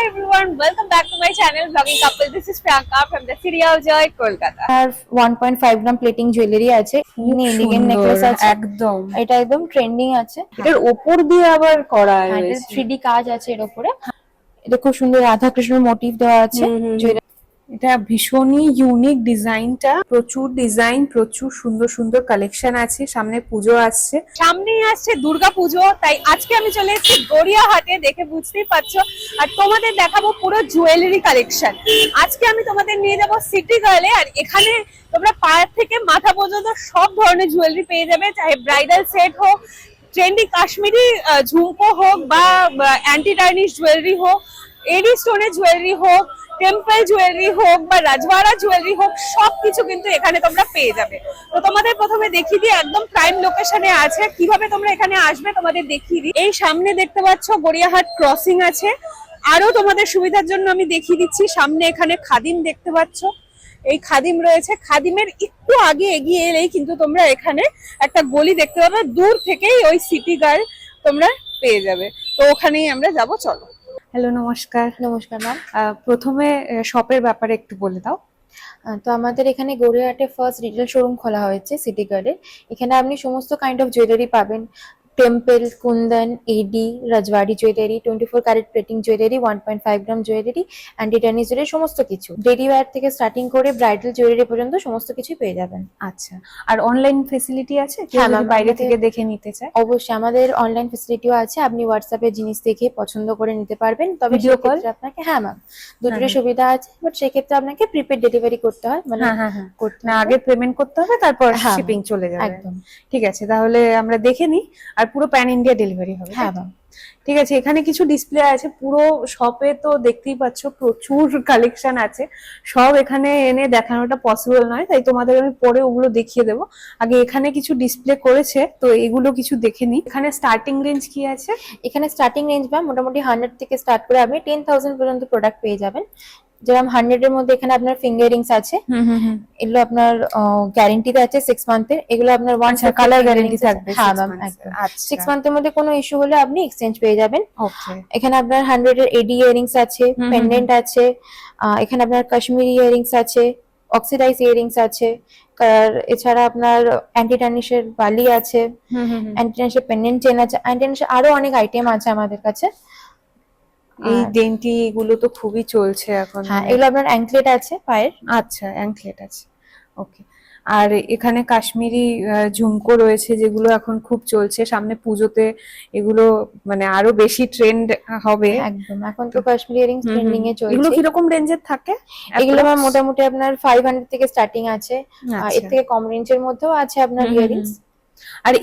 everyone, welcome back to my channel Vlogging Couple. This is Priyanka from the city of Joy, Kolkata. আর 1.5 gram plating jewellery আছে, elegant necklace আছে, একদম এটা একদম trending আছে। এটার ওপর দিয়ে আবার করা এটা রয়েছে 3D কাজ আছে এর উপরে। এটা খুব সুন্দর রাধা কৃষ্ণর মোটিভ দেওয়া আছে। এটা ভীষণই ইউনিক ডিজাইনটা, প্রচুর ডিজাইন, প্রচুর সুন্দর সুন্দর কালেকশন আছে। সামনে পুজো আসছে, সামনেই আসছে দুর্গা পুজো, তাই আজকে আমি চলে এসেছি গড়িয়াহাটে, দেখে বুঝতেই পারছো। আর তোমাদের দেখাবো পুরো জুয়েলারি কালেকশন। আজকে আমি তোমাদের নিয়ে যাবো সিটি গার্লে, আর এখানে তোমরা পায়ের থেকে মাথা পর্যন্ত সব ধরনের জুয়েলারি পেয়ে যাবে, চাহে ব্রাইডাল সেট হোক, ট্রেন্ডি কাশ্মীরি ঝুমকো হোক, বা অ্যান্টি টার্নিশ জুয়েলারি হোক, এডি স্টোনের জুয়েলারি হোক, টেম্পল জুয়েলারি হোক, বা রাজওয়াড়া জুয়েলারি হোক, সবকিছু কিন্তু এখানে তোমরা পেয়ে যাবে। তো তোমাদের প্রথমে দেখিয়ে দিই, একদম প্রাইম লোকেশনে আছে, কিভাবে তোমরা এখানে আসবে তোমাদের দেখিয়ে দিই। এই সামনে দেখতে পাচ্ছ গড়িয়াহাট ক্রসিং আছে। আরো তোমাদের সুবিধার জন্য আমি দেখিয়ে দিচ্ছি, সামনে এখানে খাদিম দেখতে পাচ্ছ, এই খাদিম রয়েছে। খাদিমের একটু আগে এগিয়ে এলেই কিন্তু তোমরা এখানে একটা গলি দেখতে পাবে, দূর থেকেই ওই সিটি গার্ল তোমরা পেয়ে যাবে। তো ওখানেই আমরা যাব, চলো। হ্যালো, নমস্কার। নমস্কার ম্যাম। প্রথমে শপের ব্যাপারে একটু বলে দাও। তো আমাদের এখানে গড়িয়াহাটে ফার্স্ট রিটেল শোরুম খোলা হয়েছে সিটি গার্ডে। এখানে আপনি সমস্ত কাইন্ড অফ জুয়েলারি পাবেন, টেম্পল, কুন্দন, এডি, রাজওয়াড়ি জুয়েলারি, 24 ক্যারেট প্লেটিং জুয়েলারি, 1.5 গ্রাম জুয়েলারি, অ্যান্টি টার্নিশ জুয়েলারি, সমস্ত কিছু। ডেইলি ওয়্যার থেকে স্টার্টিং করে ব্রাইডাল জুয়েলারি পর্যন্ত সমস্ত কিছু পেয়ে যাবেন। আচ্ছা, আর অনলাইন ফেসিলিটি আছে? কেউ যদি বাইরে থেকে দেখে নিতে চায়? অবশ্যই আমাদের অনলাইন ফেসিলিটিও আছে, আপনি হোয়াটসঅ্যাপে জিনিস দেখে পছন্দ করে নিতে পারবেন। তবে ভিডিও কল আপনাকে, হ্যাঁ ম্যাম, দুটোরই সুবিধা আছে, বাট সেক্ষেত্রে আপনাকে প্রিপেড ডেলিভারি করতে হয়, মানে না আগে পেমেন্ট করতে হবে, তারপর শিপিং চলে যাবে। একদম ঠিক আছে, তাহলে আমরা দেখে নিই। আর পুরো প্যান ইন্ডিয়া ডেলিভারি হবে? হ্যাঁ ম্যাম। ঠিক আছে, এখানে কিছু ডিসপ্লে আছে, পুরো শপে তো দেখতেই পাচ্ছ প্রচুর কালেকশন আছে। সব এখানে এনে দেখানোটা পসিবল নয়, তাই তোমাদের আমি পরে ওগুলো দেখিয়ে দেবো। আগে এখানে কিছু ডিসপ্লে করেছে, তো এগুলো কিছু দেখে নিই। এখানে স্টার্টিং রেঞ্জ কি আছে? এখানে স্টার্টিং রেঞ্জ ম্যাম মোটামুটি 100 থেকে স্টার্ট করে আপনি 10,000 পর্যন্ত প্রোডাক্ট পেয়ে যাবেন। যেরকম 100 এর মধ্যে এখানে আপনার ফিঙ্গার রিংস আছে, এগুলো আপনার গ্যারান্টিতে আছে 6 মান্থের। এগুলো আপনার ওয়ান কালার গ্যারান্টি থাকবে? হ্যাঁ ম্যাম, একদম। 6 মান্থের মধ্যে কোনো ইস্যু হলে আপনি এক্সচেঞ্জ পেয়ে যাবেন। এখানে আপনার 100 এর এডি ইয়ারিংস আছে, পেন্ডেন্ট আছে, এখানে আপনার কাশ্মীরি ইয়ারিংস আছে, অক্সিডাইজ ইয়ারিংস আছে, এছাড়া আপনার অ্যান্টি টার্নিশের বালি আছে, অ্যান্টি টার্নিশের পেন্ডেন্ট চেন আছে, অ্যান্টি টার্নিশের আরো অনেক আইটেম আছে আমাদের কাছে। এই ডেন্টি এগুলো তো খুবই চলছে এখন। হ্যাঁ, এগুলো আপনার অ্যাঙ্কলেট আছে পায়ের। আচ্ছা, অ্যাঙ্কলেট আছে, ওকে। আর এখানে কাশ্মীরি ঝুমকো রয়েছে, যেগুলো এখন খুব চলছে, সামনে পুজোতে এগুলো মানে আরো বেশি ট্রেন্ড হবে। একদম, এখন তো কাশ্মীরি ইয়ারিংস ট্রেন্ডিং এ চলছে। এগুলো কিরকম রেঞ্জের থাকে? এগুলো মোটামুটি আপনার 500 থেকে স্টার্টিং আছে, এর থেকে কম রেঞ্জের মধ্যেও আছে আপনার ইয়ারিংস। আর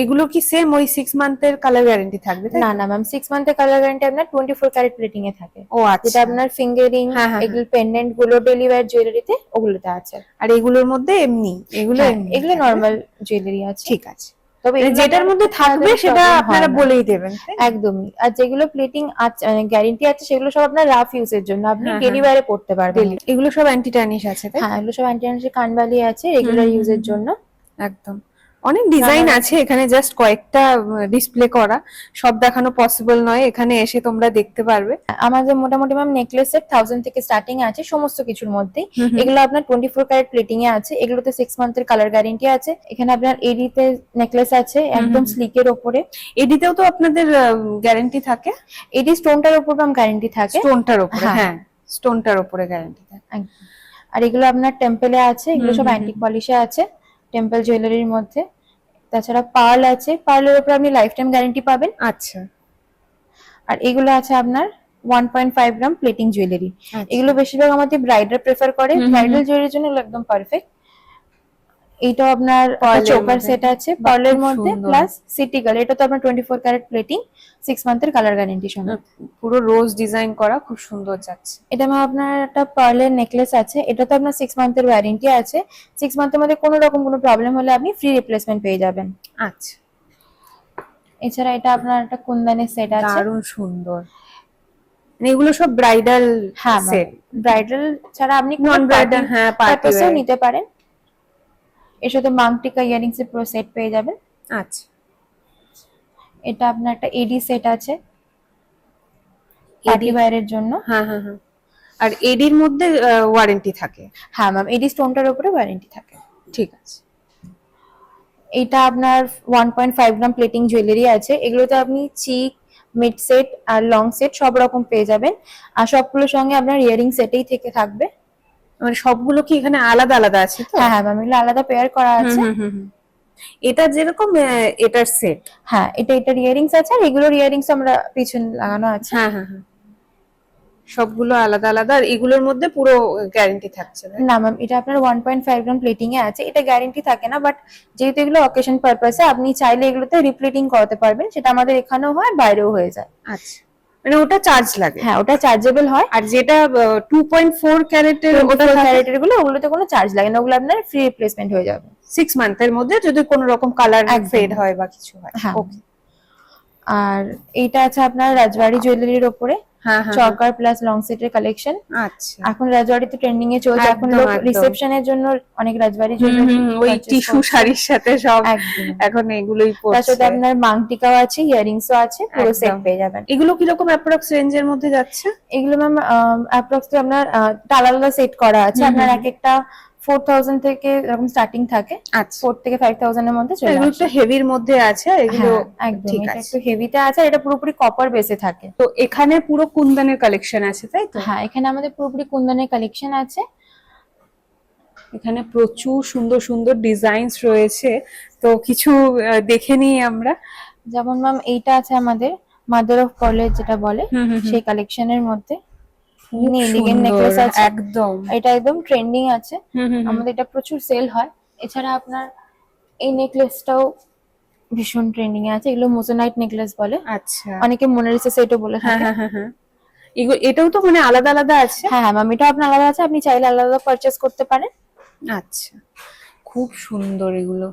এগুলো কি সেম ওই 6 মান্থের কালার গ্যারান্টি থাকবে? না না ম্যাম, 6 মান্থের কালার গ্যারান্টি আপনার 24 ক্যারেট প্লেটিং এ থাকে। ও আচ্ছা, যেটা আপনার ফিঙ্গারিং, এগুলো পেন্ডেন্ট গুলো ডেইলি ওয়্যার জুয়েলারিতে ওগুলোতে আছে। আর এগুলোর মধ্যে এমনি এগুলো নরমাল জুয়েলারি আছে। ঠিক আছে, তবে যেটার মধ্যে থাকবে সেটা আপনারা বলেই দেবেন। একদমই। আর যেগুলো প্লেটিং গ্যারান্টি আছে সেগুলো সব আপনার রাফ ইউজের জন্য, আপনি ডেইলি ওয়্যারে পড়তে পারবেন। এগুলো সব অ্যান্টি টার্নিশ আছে? হ্যাঁ, এগুলো সব অ্যান্টি টার্নিশ কানবালি আছে রেগুলার ইউজের জন্য। একদম, অনেক ডিজাইন আছে এখানে, জাস্ট কয়েকটা ডিসপ্লে করা, সব দেখানো পসিবল নয়, এখানে এসে তোমরা দেখতে পারবে। আমাদের মোটামুটি ম্যাম নেকলেস সেট 1000 থেকে স্টার্টিং আছে সমস্ত কিছুর মধ্যে। এগুলো আপনার 24 ক্যারেট প্লেটিং এ আছে, এগুলোতে 6 মান্থের কালার গ্যারান্টি আছে। এখানে আপনার এডিতে নেকলেস আছে একদম স্লিকের উপরে। এডিতেও তো আপনাদের গ্যারান্টি থাকে? এডি স্টোনটার উপর ম্যাম গ্যারান্টি থাকে। স্টোনটার উপরে? হ্যাঁ, স্টোনটার উপরে গ্যারান্টি থাকে। আর এগুলো আপনার টেম্পলে আছে, এগুলো সব অ্যান্টিক পলিশে আছে টেম্পল জুয়েলারির মধ্যে। তাছাড়া পার্ল আছে, পার্লের উপর আপনি লাইফ টাইম গ্যারান্টি পাবেন। আচ্ছা। আর এগুলো আছে আপনার 1.5 গ্রাম প্লেটিং জুয়েলারি। এগুলো বেশিরভাগ আমাদের ব্রাইডাল প্রেফার করে, ব্রাইডাল জুয়েলারির জন্য এগুলো একদম পারফেক্ট। এইটা আপনার চোকার সেট আছে পার্লের মধ্যে, প্লাস সিটি গার্ল, এটা তো আপনার 24 ক্যারেট প্লেটিং, 6 মান্থের কালার গ্যারান্টি সহ। পুরো রোজ ডিজাইন করা, খুব সুন্দর যাচ্ছে। এটা আপনার একটা পার্লের নেকলেস আছে, এটা তো আপনার 6 মান্থের ওয়ারেন্টি আছে। 6 মান্থের মধ্যে কোনো রকম কোনো প্রবলেম হলে আপনি ফ্রি রিপ্লেসমেন্ট পেয়ে যাবেন। আচ্ছা। এছাড়া এটা আপনার একটা কুন্দনের সেট আছে, দারুণ সুন্দর। এগুলো সব ব্রাইডাল সেট? ব্রাইডাল ছাড়া আপনি নন ব্রাইডাল পার্টিও নিতে পারেন। এর সাথে মাংটিকা ইয়ারিংস এর পুরো সেট পেয়ে যাবেন। আচ্ছা। এটা আপনার একটা এডি সেট আছে, পার্টি ওয়্যারের জন্য। হ্যাঁ হ্যাঁ হ্যাঁ। আর এডির মধ্যে ওয়ারেন্টি থাকে? হ্যাঁ ম্যাম, এডি স্টোনটার উপরে ওয়ারেন্টি থাকে। ঠিক আছে। এটা আপনার 1.5 গ্রাম প্লেটিং জুয়েলারি আছে, এগুলোতে আপনি চিক, মিড সেট আর লং সেট সব রকম পেয়ে যাবেন। আর সবগুলোর সঙ্গে আপনার ইয়ারিং সেটেই থেকে থাকবে। মানে সবগুলো কি এখানে আলাদা আলাদা আছে তো? হ্যাঁ হ্যাঁ ম্যাম, এগুলো আলাদা পেয়ার করা আছে। এটা যেরকম এটার সেট? হ্যাঁ, এটার ইয়ারিংস আছে, আর এগুলোর ইয়ারিংস আমরা পিছনে লাগানো আছে। হ্যাঁ হ্যাঁ হ্যাঁ। সবগুলো আলাদা আলাদা, আর এগুলোর মধ্যে পুরো গ্যারান্টি থাকছে না? না ম্যাম, এটা আপনার 1.5 গ্রাম প্লেটিং এ আছে, এটা গ্যারান্টি থাকে না, বাট যেহেতু এগুলো অকেশন পারপাসে আপনি চাইলে এগুলোতে রিপ্লেটিং করাতে পারবেন, সেটা আমাদের এখানেও হয়, বাইরেও হয়ে যায়। আচ্ছা, মানে ওটা চার্জ লাগে? হ্যাঁ, ওটা চার্জেবল হয়। আর যেটা 2.4 ক্যারেটের, ওটা ক্যারেটের গুলো, ওগুলোতে কোনো চার্জ লাগে না, ওগুলো আপনার ফ্রি রিপ্লেসমেন্ট হয়ে যাবে 6 মান্থের মধ্যে, যদি কোনো রকম কালার ফেড হয় বা কিছু হয়। হ্যাঁ। ওকে। আর এইটা আছে আপনার রাজবাড়ি জুয়েলারির ওপরে, হ্যাঁ হ্যাঁ। চকার প্লাস লং সেটের কালেকশন। আচ্ছা। এখন রাজবাড়িতে ট্রেন্ডিং এ চলছে, এখন একদম, লোক একদম। রিসেপশনের জন্য অনেক রাজবাড়ি জুয়েলারি ওই টিস্যু শাড়ির সাথে সব একদম। এখন এগুলোই তার পড়ছে। সাথে আপনার মাংটিকাও আছে, ইয়ারিংসও আছে, পুরো সেট একদম। পেয়ে যাবেন। এগুলো কিরকম অ্যাপ্রক্স রেঞ্জের মধ্যে যাচ্ছে? এগুলো ম্যাম অ্যাপ্রক্সলি আপনার আলাদা আলাদা সেট করা আছে, আপনার এক একটা 4000 থেকে এরকম স্টার্টিং থাকে। আচ্ছা। 4 থেকে 5000 এর মধ্যে চলে এগুলো আসে। তো হেভির মধ্যে আছে, আর এগুলো হ্যাঁ, একদম, ঠিক এটা আছে। একটু হেভিতে আছে, আর এটা পুরোপুরি কপার বেসে থাকে। তো এখানে পুরো কুন্দনের কালেকশন আছে, তাই তো? হ্যাঁ, এখানে আমাদের পুরোপুরি কুন্দনের কালেকশন আছে। এখানে প্রচুর সুন্দর সুন্দর ডিজাইনস রয়েছে, তো কিছু দেখে নিই আমরা। যেমন ম্যাম এইটা আছে আমাদের মাদার অফ পার্লের যেটা বলে, সেই কালেকশনের মধ্যে এলিগেন্ট নেকলেস আছে, একদম। এটা একদম ট্রেন্ডিং আছে, আমাদের এটা প্রচুর সেল হয়। এছাড়া আপনার এই নেকলেসটাও ভীষণ ট্রেন্ডিং এ আছে, এগুলো মোজোনাইট নেকলেস বলে। আচ্ছা। অনেকে মোনালিসা সেটও বলে থাকে। হ্যাঁ হ্যাঁ হ্যাঁ। এটাও তো মানে আলাদা আলাদা আছে? হ্যাঁ হ্যাঁ ম্যাম, এটা আপনার আলাদা আছে, আপনি চাইলে আলাদা আলাদা পারচেজ করতে পারেন। আচ্ছা, খুব সুন্দর এগুলো।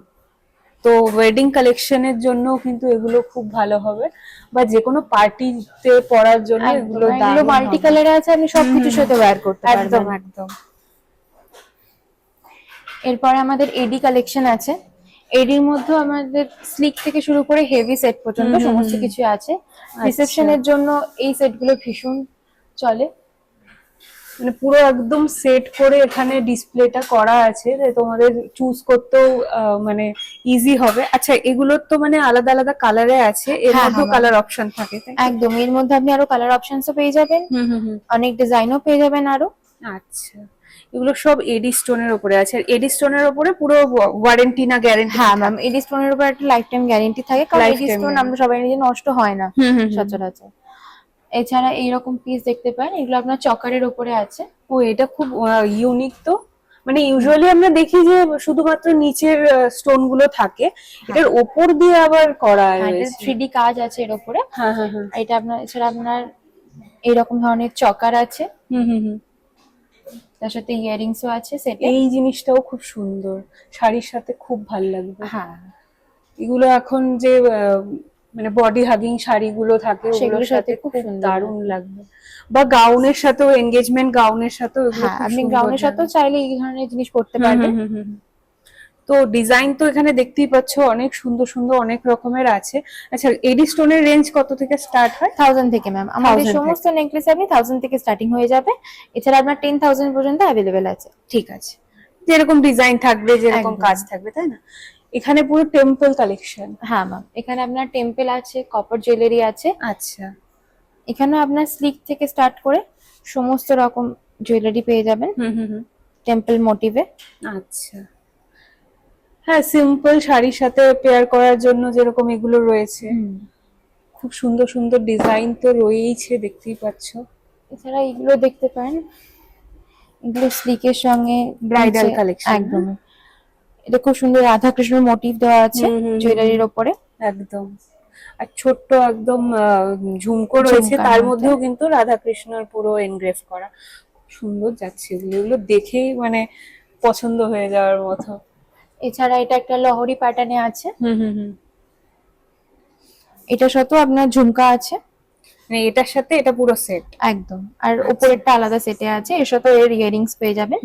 তো ওয়েডিং কালেকশনের জন্য কিন্তু এগুলো খুব ভালো হবে, বা যে কোনো পার্টিতে পরার জন্য এগুলো এগুলো মাল্টি কালারে আছে, আপনি সবকিছুর সাথে ওয়্যার করতে পারবেন। একদম একদম। এরপরে আমাদের এডি কালেকশন আছে, এডির মধ্যে আমাদের স্লিক থেকে শুরু করে হেভি সেট পর্যন্ত সমস্ত কিছু আছে। রিসেপশনের জন্য এই সেটগুলো ভীষণ চলে, মানে পুরো একদম সেট করে এখানে ডিসপ্লেটা করা আছে, যে তোমাদের চুজ করতেও মানে ইজি হবে। আচ্ছা, এগুলোর তো মানে আলাদা আলাদা কালারে আছে, এর হ্যাঁ, মধ্যেও হ্যাঁ, কালার অপশন থাকে, তাই তো? একদম, এর মধ্যে আপনি আরো কালার অপশনসও পেয়ে যাবেন, অনেক ডিজাইনও পেয়ে যাবেন আরো। আচ্ছা, এগুলো সব এডি স্টোনের উপরে আছে, আর এডি স্টোনের উপরে পুরো ওয়ারেন্টি না গ্যারান্টি? হ্যাঁ ম্যাম, এডি স্টোনের উপর একটা লাইফ টাইম গ্যারান্টি থাকে, কারণ এডি স্টোন আমরা সবাই জানি নষ্ট হয় না সচরাচর। এছাড়া এইরকম পিস দেখতে পারেন, এগুলো আপনার চকারের উপরে আছে। ও, এটা খুব ইউনিক তো। মানে ইউজুয়ালি আমরা দেখি যে শুধুমাত্র নিচের স্টোন গুলো থাকে, এটার ওপর দিয়ে আবার করা রয়েছে। 3D কাজ আছে এর উপরে। হ্যাঁ হ্যাঁ হ্যাঁ। এটা আপনার, এছাড়া আপনার এইরকম ধরনের চকার আছে, তার সাথে ইয়ারিংসও আছে সেটে। এই জিনিসটাও খুব সুন্দর, শাড়ির সাথে খুব ভালো লাগবে। হ্যাঁ, এগুলো এখন যে মানে বডি হাগিং শাড়িগুলো থাকে, ওগুলোর সাথে খুব দারুণ লাগবে, বা গাউনের সাথেও, এনগেজমেন্ট গাউনের সাথেও এগুলো খুব আপনি সুন্দর গাউনের সাথেও চাইলে এই ধরনের জিনিস পরতে পারবেন। তো ডিজাইন তো এখানে দেখতেই পাচ্ছ, অনেক সুন্দর সুন্দর অনেক রকমের আছে। আচ্ছা, এডি স্টোনের রেঞ্জ কত থেকে স্টার্ট হয়? 1000 থেকে ম্যাম, আমাদের 1000 সমস্ত নেকলেস আপনি 1000 থেকে স্টার্টিং হয়ে যাবে। এছাড়া আপনার 10000 পর্যন্ত অ্যাভেলেবেল আছে। ঠিক আছে, যেরকম ডিজাইন থাকবে, যেরকম কাজ থাকবে, তাই না? এখানে পুরো টেম্পল কালেকশন? হ্যাঁ ম্যাম, এখানে আপনার টেম্পল আছে, কপার জুয়েলারি আছে। আচ্ছা। এখানে আপনার স্লিক থেকে স্টার্ট করে সমস্ত রকম জুয়েলারি পেয়ে যাবেন টেম্পল মোটিভে। আচ্ছা, হ্যাঁ, সিম্পল শাড়ির সাথে পেয়ার করার জন্য যেরকম এগুলো রয়েছে, খুব সুন্দর সুন্দর ডিজাইন তো রয়েইছে, দেখতেই পাচ্ছ। এছাড়া এগুলো দেখতে পারেন, এগুলো স্লিকের সঙ্গে ব্রাইডাল কালেকশন। একদম, এটা খুব সুন্দর রাধা কৃষ্ণ মোটিভ দেওয়া আছে জুয়েলারির ওপরে। একদম, আর ছোট্ট একদম ঝুমকো রয়েছে, তার মধ্যেও কিন্তু রাধা কৃষ্ণর পুরো এনগ্রেভ করা। সুন্দর যাচ্ছে এগুলো, এগুলো দেখেই মানে পছন্দ হয়ে যাওয়ার মতো। এছাড়া এটা একটা লহরি প্যাটার্নে আছে, এটা সাথেও আপনার ঝুমকা আছে, মানে এটার সাথে এটা পুরো সেট একদম। আর উপরেরটা আলাদা সেটে আছে, এর সাথে এর ইয়ারিংস পেয়ে যাবেন।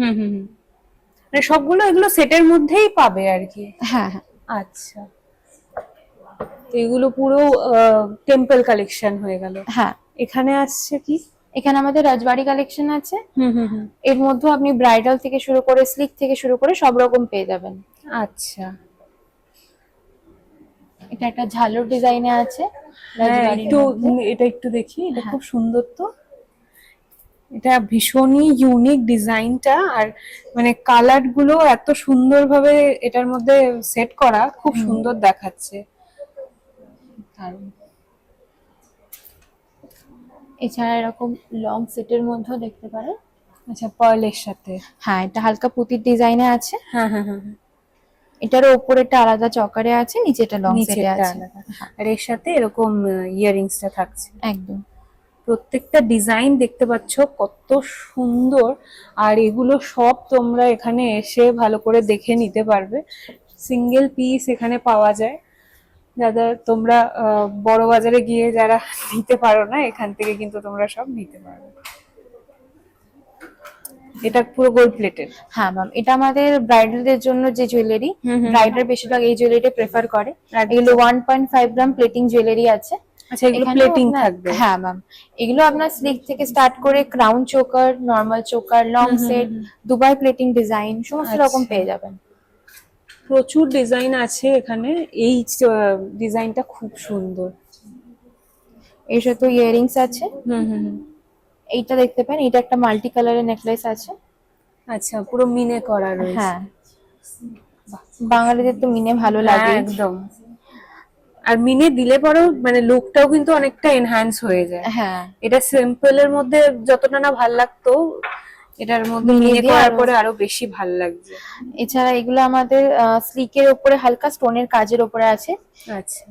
মানে সবগুলো এগুলো সেটের মধ্যেই পাবে আর কি? হ্যাঁ হ্যাঁ। আচ্ছা, এগুলো পুরো টেম্পল কালেকশন হয়ে গেল। হ্যাঁ, এখানে আসছে কি? এখানে আমাদের রাজবাড়ি কালেকশন আছে। হুম হুম হুম। এর মধ্যে আপনি ব্রাইডাল থেকে শুরু করে স্লিক থেকে শুরু করে সব রকম পেয়ে যাবেন। আচ্ছা, এটা একটা ঝালর ডিজাইনে আছে হ্যাঁ রাজবাড়ির একটু মধ্যে। এটা একটু দেখি, এটা হ্যাঁ খুব সুন্দর তো। এটা ভীষণই ইউনিক ডিজাইনটা, আর মানে কালার গুলো এত সুন্দরভাবে এটার মধ্যে সেট করা, খুব হুম। সুন্দর দেখাচ্ছে। দারুণ। এছাড়া এরকম লং সেটের মধ্যেও দেখতে পারেন। আচ্ছা, পার্লের সাথে। হ্যাঁ, এটা হালকা পুঁতির ডিজাইনে আছে। হ্যাঁ হ্যাঁ হ্যাঁ হ্যাঁ। এটারও উপরেটা আলাদা চকারে আছে, নিচেটা লং সেটে নিচেরটা আছে। আলাদা, হ্যাঁ আর এর সাথে এরকম ইয়াররিংসটা থাকছে। একদম। প্রত্যেকটা ডিজাইন দেখতে পাচ্ছ কত সুন্দর, আর এগুলো সব তোমরা এখানে এসে ভালো করে দেখে নিতে পারবে। সিঙ্গেল পিস এখানে পাওয়া যায়, যারা তোমরা বড় বাজারে গিয়ে যারা নিতে পারো না, এখান থেকে কিন্তু তোমরা সব নিতে পারবে। এটা পুরো গোল্ড প্লেটেড। হ্যাঁ ম্যাম, এটা আমাদের ব্রাইডালদের জন্য যে জুয়েলারি, হুম হুম। ব্রাইডাল বেশিরভাগ এই জুয়েলারিটা প্রেফার করে। একদম। এগুলো 1.5 গ্রাম প্লেটিং জুয়েলারি আছে। আচ্ছা, এগুলো এখানেও প্লেটিং আপনার, থাকবে? হ্যাঁ ম্যাম, এগুলো আপনার স্লিক থেকে স্টার্ট করে crown choker, normal choker, long হুম হুম সেট, হুম। দুবাই প্লেটিং ডিজাইন সমস্ত রকম আচ্ছা। পেয়ে যাবেন। প্রচুর ডিজাইন আছে এখানে, এই ডিজাইনটা খুব সুন্দর। এর সাথে ইয়াররিংস আছে। হুম হুম হুম। এইটা দেখতে পান, এটা একটা মাল্টি কালারের নেকলেস আছে। আচ্ছা, পুরো মিনে করা রয়েছে। হ্যাঁ, বাঙালিদের তো মিনে ভালো হ্যাঁ লাগে। একদম। আর মিনে দিলে পরেও মানে লুকটাও কিন্তু অনেকটা এনহ্যান্স হয়ে যায়। হ্যাঁ, এটা সিম্পল এর মধ্যে যতটা না ভাল লাগতো, এটার মধ্যে মিনে মিনে দিয়ে করার আরো। পরে আরো বেশি ভাল লাগছে। এছাড়া এগুলো আমাদের স্লিকের উপরে হালকা স্টোনের কাজের উপরে আছে। আচ্ছা।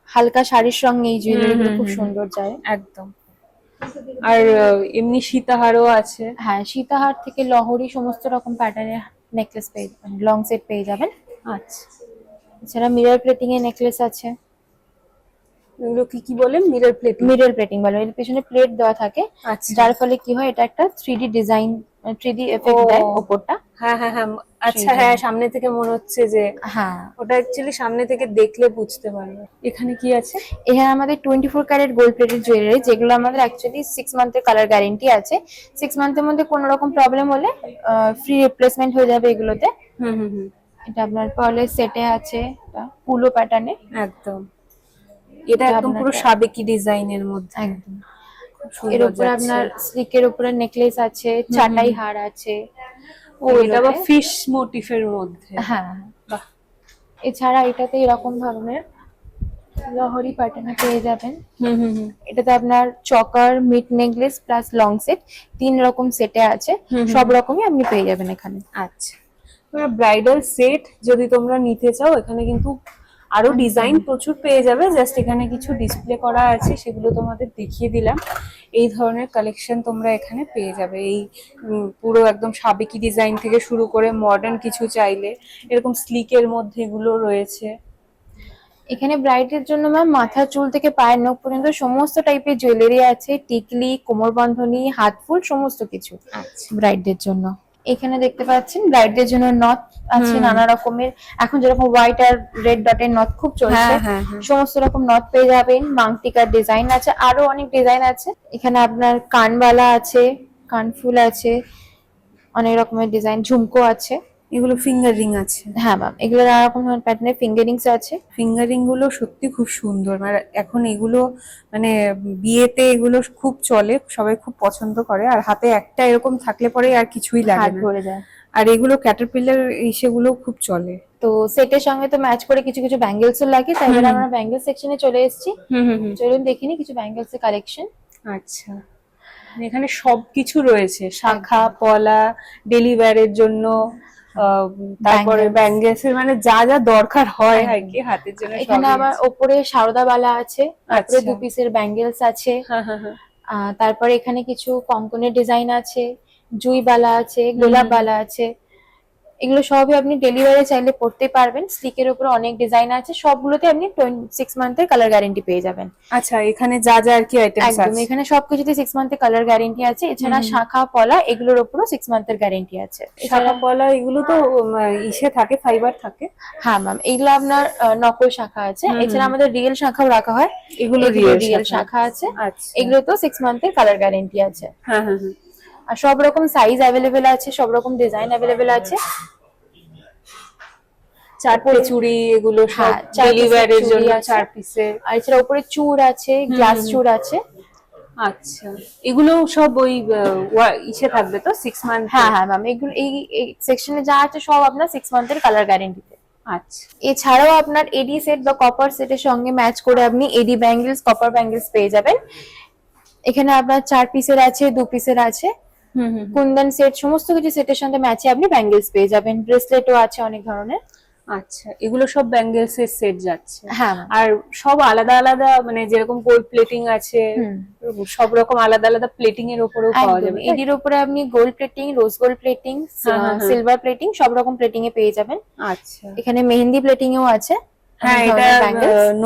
হালকা শাড়ির সঙ্গে এই জুয়েলারি গুলো হুম খুব হুম হুম। সুন্দর যায়। একদম। আর এমনি সীতাহারও আছে। হ্যাঁ, সীতাহার থেকে লহরি সমস্ত রকম প্যাটার্নের নেকলেস পেয়ে যাবেন, লং সেট পেয়ে যাবেন। আচ্ছা, এছাড়া মিরর প্লেটিং এর নেকলেস আছে। এগুলো কি কি বলে? Mirror plating? মিরর প্লেটিং বলে, এর পেছনে প্লেট দেওয়া থাকে, আচ্ছা। যার ফলে কি হয়, এটা একটা 3D ডিজাইন, 3D ও এফেক্ট দেয় ওপরটা। হ্যাঁ হ্যাঁ হ্যাঁ। সেই আচ্ছা, হ্যাঁ জন্য। সামনে থেকে মনে হচ্ছে যে হ্যাঁ, ওটা অ্যাকচুয়ালি সামনে থেকে দেখলে বুঝতে পারবে। এখানে কি আছে? এখানে আমাদের 24 ক্যারেট গোল্ড প্লেটেড জুয়েলারি, যেগুলো আমাদের অ্যাকচুয়ালি 6 মান্থের কালার গ্যারেন্টি আছে। 6 মান্থের মধ্যে কোনো রকম প্রবলেম হলে ফ্রি রিপ্লেসমেন্ট হয়ে যাবে এগুলোতে। হুম হুম হুম। এটা আপনার পার্লের সেটে আছে, এটা পুলো প্যাটার্নে। একদম। এটা একদম পুরো আপনারটা সাবেকি ডিজাইনের মধ্যে। একদম। খুব এর সুন্দর উপরে যাচ্ছে। আপনার স্লিকের উপরে নেকলেস আছে, চাটাই হার আছে ও, এটা আবার এগুলোতে। ফিশ মোটিফের মধ্যে। হ্যাঁ, বাহ। এছাড়া এটাতে এরকম ধরনের লহরি প্যাটার্নে পেয়ে যাবেন। হুম হুম হুম। এটাতে আপনার choker, mid necklace plus long set 3 রকম সেটে আছে। হুম হুম সব হুম। রকমই আপনি পেয়ে যাবেন এখানে। আচ্ছা, তোমরা ব্রাইডাল সেট যদি তোমরা নিতে চাও, এখানে কিন্তু আরো ডিজাইন প্রচুর পেয়ে যাবে। জাস্ট এখানে কিছু ডিসপ্লে করা আছে, সেগুলো তোমাদের দেখিয়ে দিলাম। এই ধরনের কালেকশন তোমরা এখানে পেয়ে যাবে। এই পুরো একদম সাবেকি ডিজাইন থেকে শুরু করে মডার্ন কিছু চাইলে, এরকম স্লিকের মধ্যে এগুলো রয়েছে। এখানে ব্রাইডের জন্য ম্যাম মাথার চুল থেকে পায়ের নখ পর্যন্ত সমস্ত টাইপের জুয়েলারি আছে, টিকলি, কোমর বন্ধনী, হাত ফুল সমস্ত কিছু আচ্ছা। ব্রাইডদের জন্য। এখানে দেখতে পাচ্ছেন ব্রাইডদের জন্য নথ আছে হুম। নানা রকমের। এখন যেরকম হোয়াইট আর রেড ডটের নথ খুব চলছে, হ্যাঁ হ্যাঁ হ্যাঁ। সমস্ত রকম নথ পেয়ে যাবেন। মাংটিকার ডিজাইন আছে, আরো অনেক ডিজাইন আছে। এখানে আপনার কানবালা আছে, কানফুল আছে, অনেক রকমের ডিজাইন, ঝুমকো আছে। এগুলো ফিঙ্গার রিং আছে? হ্যাঁ ম্যাম, এগুলো নানা রকম প্যাটার্নের ফিঙ্গারিংস আছে। ফিঙ্গারিং গুলো সত্যি খুব সুন্দর, মানে এখন এগুলো মানে বিয়েতে এগুলো খুব চলে, সবাই খুব পছন্দ করে। আর হাতে একটা এরকম থাকলে পরে আর কিছুই লাগে হাত না। ভরে যায়। আর এগুলো ক্যাটারপিলার সেগুলো খুব চলে। তো সেটের সঙ্গে তো ম্যাচ করে কিছু কিছু ব্যাঙ্গেলসও লাগে, তাই এবার আমরা ব্যাঙ্গেল সেকশনে চলে এসেছি। হুম হুম হুম। চলুন দেখে নিই কিছু ব্যাঙ্গেলস এর কালেকশন। আচ্ছা, এখানে সবকিছু রয়েছে, শাখা পলা, ডেলি ওয়্যারের জন্য, তারপরে Bangles। ব্যাঙ্গেলস এর মানে যা যা দরকার হয় আর একদম। কি হাতের জন্য এখানে সবই আবার আছে। ওপরে সারদা বালা আছে, তারপরে আচ্ছা। 2 পিসের ব্যাঙ্গেলস আছে। হ্যাঁ হ্যাঁ হ্যাঁ। তারপরে এখানে কিছু কঙ্কনের ডিজাইন আছে, জুই বালা আছে, হুম গোলাপ হুম। বালা আছে। এগুলো সবই আপনি ডেলিভারি চাইলে পড়তে পারবেন। স্লিকের উপরে অনেক ডিজাইন আছে, সবগুলোতে আপনি 6 মান্থের কালার গ্যারেন্টি পেয়ে যাবেন। আচ্ছা, এখানে যা যা আর কি আইটেমস একদম, আছে। এখানে সবকিছুতে 6 মান্থের কালার গ্যারেন্টি আছে। এছাড়া শাখা পলা এগুলোর উপরও 6 মান্থের গ্যারেন্টি আছে। শাখা পলা এগুলো তো ইসে থাকে, ফাইবার থাকে। হ্যাঁ ম্যাম, এগুলো আপনার নকল শাখা আছে। এছাড়া আমাদের রিয়েল শাখাও রাখা হয়, এগুলো রিয়েল শাখা আছে। আচ্ছা। এগুলো তো 6 মান্থের কালার গ্যারেন্টি আছে। হ্যাঁ হ্যাঁ হ্যাঁ। আর সব রকম সাইজ অ্যাভেলেবেল আছে, সব রকম ডিজাইন অ্যাভেলেবেল আছে। চারটে চুড়ি এগুলো সব হ্যাঁ, ডেলিভারির জন্য আছে। 4 পিসের। আর এছাড়া উপরে চূড় আছে, গ্লাস চূড় আছে। আচ্ছা, এগুলো সব ওই ইসে থাকবে তো 6 মান্থ? হ্যাঁ হ্যাঁ ম্যাম, এগুলো এই সেকশনে যা আছে সব আপনার 6 মান্থের কালার গ্যারেন্টিতে। আচ্ছা। এছাড়াও আপনার এডি সেট বা কপার সেটের সঙ্গে ম্যাচ করে আপনি এডি ব্যাঙ্গেলস, কপার ব্যাঙ্গেলস পেয়ে যাবেন। এখানে আপনার 4 পিসের আছে, 2 পিসের আছে। কুন্দন সেট, সমস্ত কিছু সেটের সঙ্গে ম্যাচে আপনি ব্যাঙ্গেলস পেয়ে যাবেন। ব্রেসলেটও আছে অনেক ধরনের। আচ্ছা, এগুলো সব ব্যাঙ্গেলস এর সেট যাচ্ছে। হ্যাঁ, আর সব আলাদা আলাদা, মানে যেরকম গোল্ড প্লেটিং আছে সব রকম আলাদা আলাদা প্লেটিং এর উপরেও পাওয়া যাবে। এডির উপরে আপনি gold plating, rose gold plating, silver plating সব রকম প্লেটিং এ পেয়ে যাবেন। আচ্ছা। এখানে মেহেন্দি প্লেটিং এও আছে। হ্যাঁ, এটা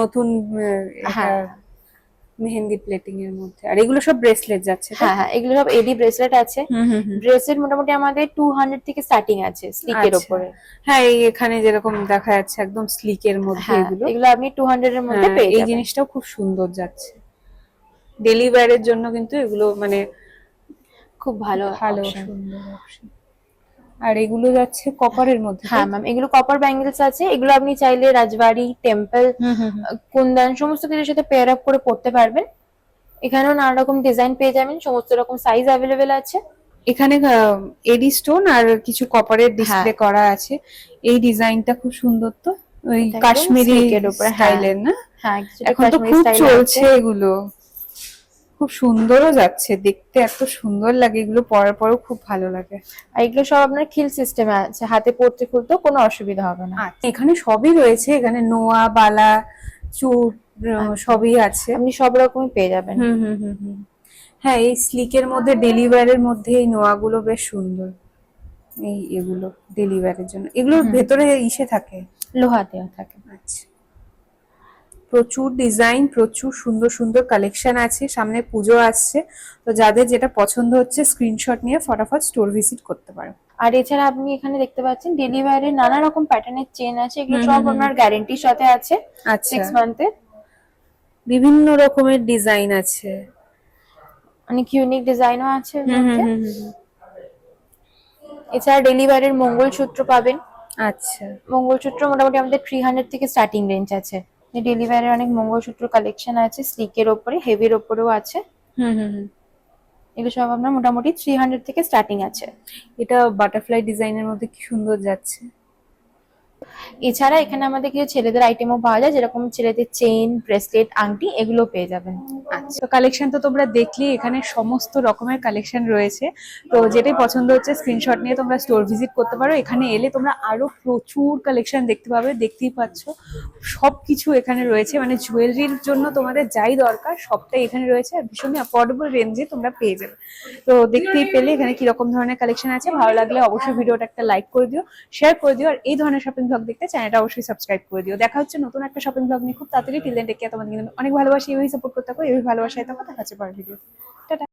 নতুন হ্যাঁ, মেহেন্দি প্লেটিং এর মধ্যে। আর এগুলো সব ব্রেসলেট যাচ্ছে। হ্যাঁ হ্যাঁ, এগুলো সব এডি ব্রেসলেট আছে। ব্রেসলেট মোটামুটি আমাদের 200 থেকে স্টার্টিং আছে স্লিকের উপরে। হ্যাঁ, এই এখানে যেরকম দেখা যাচ্ছে একদম স্লিকের মধ্যে এগুলো আপনি 200 এর মধ্যে পেয়ে যাবেন। এই জিনিসটাও খুব সুন্দর যাচ্ছে। ডেলিভারির জন্য কিন্তু এগুলো মানে খুব ভালো সুন্দর অপশন। আর এগুলো যাচ্ছে কপারের মধ্যে। হ্যাঁ ম্যাম, এগুলো কপার ব্যাঙ্গেলস আছে। এগুলো আপনি চাইলে রাজবাড়ি, টেম্পল, কুন্দন সমস্ত কিছুর সাথে পেয়ার আপ করে পড়তে পারবেন। এখানেও নানা রকম ডিজাইন পেয়ে যাবেন, সমস্ত রকম সাইজ অ্যাভেলেবেল আছে। এখানে এডি স্টোন আর কিছু কপারের ডিসপ্লে করা আছে। এই ডিজাইনটা খুব সুন্দর তো, ওই কাশ্মীরি স্টাইলের না? হ্যাঁ, এখন তো খুব চলছে এগুলো। খুব সুন্দরও যাচ্ছে দেখতে, এত সুন্দর লাগে এগুলো, পরার পরও খুব ভালো লাগে। আর এগুলো সব আপনার খিল সিস্টেমে আছে, হাতে পড়তে খুলতেও কোনো অসুবিধা হবে না। এখানে সবই রয়েছে, এখানে নোয়া, বালা, চূড় সবই আছে। আপনি সব রকমই পেয়ে যাবেন। হ্যাঁ, এই স্লিকের মধ্যে ডেলিভারের মধ্যে এই নোয়াগুলো বেশ সুন্দর। এগুলো ডেলিভারের জন্য, এগুলোর ভেতরে ইসে থাকে, লোহা দেওয়া থাকে। আচ্ছা। প্রচুর ডিজাইন, প্রচুর সুন্দর সুন্দর কালেকশন আছে। সামনে পুজো আসছে, তো যাদের যেটা পছন্দ হচ্ছে স্ক্রিনশট নিয়ে ফটাফট স্টোর ভিজিট করতে পারো। আর এছাড়া আপনি এখানে দেখতে পাচ্ছেন ডেলিভারির নানা রকম প্যাটার্নের চেন আছে। এগুলো সব আপনার গ্যারেন্টির সাথে আছে। আচ্ছা, 6 মান্থের বিভিন্ন রকমের ডিজাইন আছে, অনেক ইউনিক ডিজাইনও আছে এর মধ্যে। এছাড়া ডেলিভারির মঙ্গলসূত্র পাবেন। আচ্ছা, মঙ্গলসূত্র মোটামুটি আমাদের 300 থেকে স্টার্টিং রেঞ্জ আছে। ডেলিভারির অনেক মঙ্গলসূত্র কালেকশন আছে, স্লিকের ওপরে, হেভির ওপরেও আছে। এগুলো সব আপনার মোটামুটি 300 থেকে স্টার্টিং আছে। এটা বাটারফ্লাই ডিজাইনের মধ্যে কি সুন্দর যাচ্ছে। এছাড়া এখানে আমাদের কিছু ছেলেদের আইটেমও পাওয়া যায়, যেরকম ছেলেদের চেইন, ব্রেসলেট, আংটি এগুলো পেয়ে যাবেন। আচ্ছা, কালেকশন তো তোমরা দেখলি, এখানে সমস্ত রকমের কালেকশন রয়েছে। তো যেটাই পছন্দ হচ্ছে স্ক্রিনশট নিয়ে তোমরা স্টোর ভিজিট করতে পারো। এখানে এলে তোমরা আরো প্রচুর কালেকশন দেখতে পাবে, দেখতেই পাচ্ছ সবকিছু এখানে রয়েছে। মানে জুয়েলারির জন্য তোমাদের যাই দরকার সবটাই এখানে রয়েছে, আর ভীষণই অ্যাফোর্ডেবল রেঞ্জে তোমরা পেয়ে যাবে। তো দেখতেই পেলে এখানে কিরকম ধরনের কালেকশন আছে। ভালো লাগলে অবশ্যই ভিডিওটা একটা লাইক করে দিও, শেয়ার করে দিও। আর এই ধরনের শপিং ব্লগ দেখতে চ্যানেলটা অবশ্যই সাবস্ক্রাইব করে দিও। দেখা হচ্ছে নতুন একটা শপিং ব্লগ নিয়ে খুব তাড়াতাড়ি। টিল দেন টেক কেয়ার, তোমাদের অনেক ভালোবাসি, এইভাবেই সাপোর্ট করতে থাকো, এইভাবে ভালোবাসায় থাকো। দেখা হচ্ছে পরের ভিডিও। টাটা।